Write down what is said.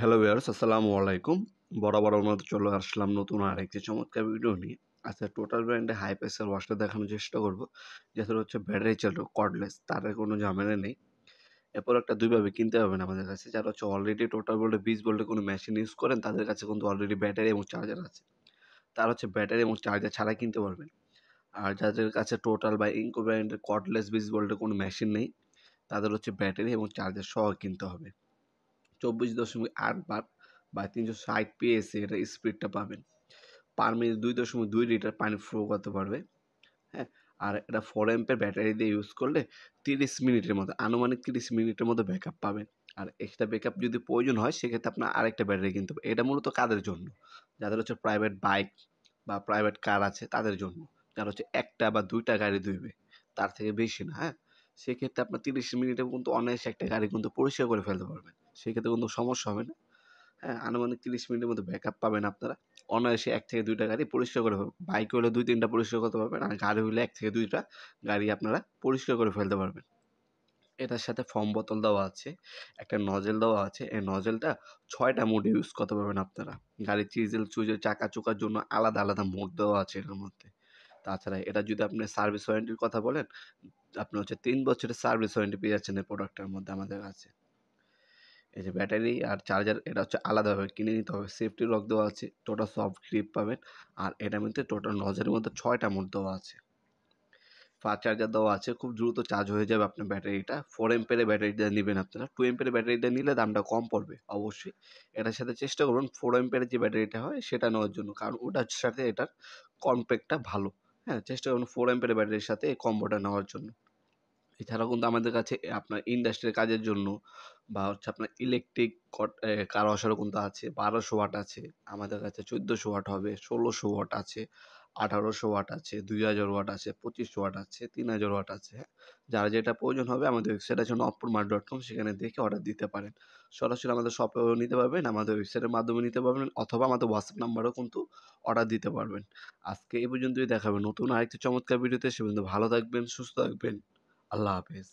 Hello viewers, আসসালামু আলাইকুম। বরাবরের মতো চলে আসলাম নতুন আরেকটি চমৎকার ভিডিও নিয়ে। আচ্ছা, টোটাল ব্র্যান্ডে হাই প্রেসার ওয়াশটা দেখানোর চেষ্টা করব। যেটা হচ্ছে ব্যাটারি চালিত কর্ডলেস, তার কোনো ঝামেলা নেই। এই প্রোডাক্টটা দুইভাবে কিনতে পারবেন আমাদের কাছে। যারা হচ্ছে অলরেডি টোটাল ভোল্টে 20 ভোল্টের কোনো মেশিন ইউজ করেন, তাদের কাছে কিন্তু অলরেডি ব্যাটারি এবং চার্জার আছে। তারা হচ্ছে ব্যাটারি এবং চার্জার ছাড়াই কিনতে পারবেন। আর যাদের কাছে টোটাল বা ইনকো ব্র্যান্ডের কর্ডলেস 20 ভোল্টের কোনো মেশিন নেই, তাদের হচ্ছে ব্যাটারি এবং চার্জার সহ কিনতে হবে। 24.8 বার বা 360 পিএসএ এটা স্পিডটা পাবেন। পার মিনিট 2.2 লিটার পানি ফ্লো করতে পারবে। হ্যাঁ? আর এটা 4 অ্যাম্পের ব্যাটারি দিয়ে ইউজ করলে 30 মিনিটের মতো, আনুমানিক 30 মিনিটের মতো ব্যাকআপ পাবেন। আর এক্সট্রা ব্যাকআপ যদি প্রয়োজন হয় সেক্ষেত্রে আপনার আরেকটা ব্যাটারি কিনতে হবে। এটা মূলত কাদের জন্য? যাদের হচ্ছে প্রাইভেট বাইক বা প্রাইভেট কার আছে তাদের জন্য। যারা হচ্ছে ১ টা বা ২ টা গাড়ি ধুইবে, তার থেকে বেশি না, হ্যাঁ? সেক্ষেত্রে আপনার 30 মিনিটে কিন্তু অনায়াসে একটা গাড়ি কিন্তু পরিষ্কার করে ফেলতে পারবেন। সেক্ষেত্রে কোনো সমস্যা হবে না। হ্যাঁ, আনুমানিক 30 মিনিটের মধ্যে ব্যাকআপ পাবেন আপনারা। অনায়াসে ১ থেকে ২ টা গাড়ি পরিষ্কার করে ফেলবেন। বাইক হলে ২-৩ টা পরিষ্কার করতে পারবেন। আর গাড়ি হইলে ১ থেকে ২ টা গাড়ি আপনারা পরিষ্কার করে ফেলতে পারবেন। এটার সাথে ফোম বোতল দেওয়া আছে, একটা নজেল দেওয়া আছে। এই নজেলটা ৬ টা মোডে ইউজ করতে পারবেন আপনারা। গাড়ির চিজেল-চুজেল চাকা-চুকার জন্য আলাদা, আলাদা মোড দেওয়া আছে এটার মধ্যে। তাছাড়া এটা যদি আপনি সার্ভিস ওয়ারেন্টির কথা বলেন, আপনি হচ্ছে ৩ বছরের সার্ভিস ওয়ারেন্টি পেয়ে যাচ্ছেন এই প্রোডাক্টের মধ্যে আমাদের কাছে। এই যে ব্যাটারি আর চার্জার এটা হচ্ছে আলাদাভাবে কিনে নিতে হবে। সেফটি লক দেওয়া আছে, টোটাল সফট গ্রিপ পাবেন। আর এটার মধ্যে টোটাল নজেলের মধ্যে ৬ টা মোড দেওয়া আছে। ফাস্ট চার্জার দেওয়া আছে, খুব দ্রুত চার্জ হয়ে যাবে আপনার ব্যাটারিটা। 4 অ্যাম্পিয়ারের ব্যাটারিটা নিবেন আপনারা। 2 অ্যাম্পিয়ারের ব্যাটারিটা নিলে দামটা কম পড়বে অবশ্যই। এটার সাথে চেষ্টা করুন 4 অ্যাম্পিয়ারের যে ব্যাটারিটা হয় সেটা নেওয়ার জন্য। কারণ ওটার সাথে এটার কমপ্যাক্টটা ভালো। হ্যাঁ? চেষ্টা করুন 4 অ্যাম্পিয়ারের ব্যাটারির সাথে এই কম্বোটা নেওয়ার জন্য। এছাড়াও কিন্তু আমাদের কাছে আপনার ইন্ডাস্ট্রিয়াল কাজের জন্য বা হচ্ছে আপনার ইলেকট্রিক কার ওয়াশারও কিন্তু আছে। ১২০০ ওয়াট আছে। আমাদের কাছে ১৪০০ ওয়াট হবে, ১৬০০ ওয়াট আছে, ১৮০০ ওয়াট আছে, ২০০০ ওয়াট আছে, ২৫০০ ওয়াট আছে, ৩০০০ ওয়াট আছে, হ্যাঁ? যার যেটা প্রয়োজন হবে আমাদের ওয়েবসাইট আছে নপুরমার্ট.com, সেখানে দেখে অর্ডার দিতে পারেন। সরাসরি আমাদের শপেও নিতে পারবেন, আমাদের ওয়েবসাইটের মাধ্যমে নিতে পারবেন, অথবা আমাদের হোয়াটসঅ্যাপ নাম্বারেও কিন্তু অর্ডার দিতে পারবেন। আজকে এই পর্যন্তই, দেখা হবে নতুন আরেকটি চমৎকার ভিডিওতে। সে পর্যন্ত ভালো থাকবেন, সুস্থ থাকবেন। আল্লাহ হাফেজ।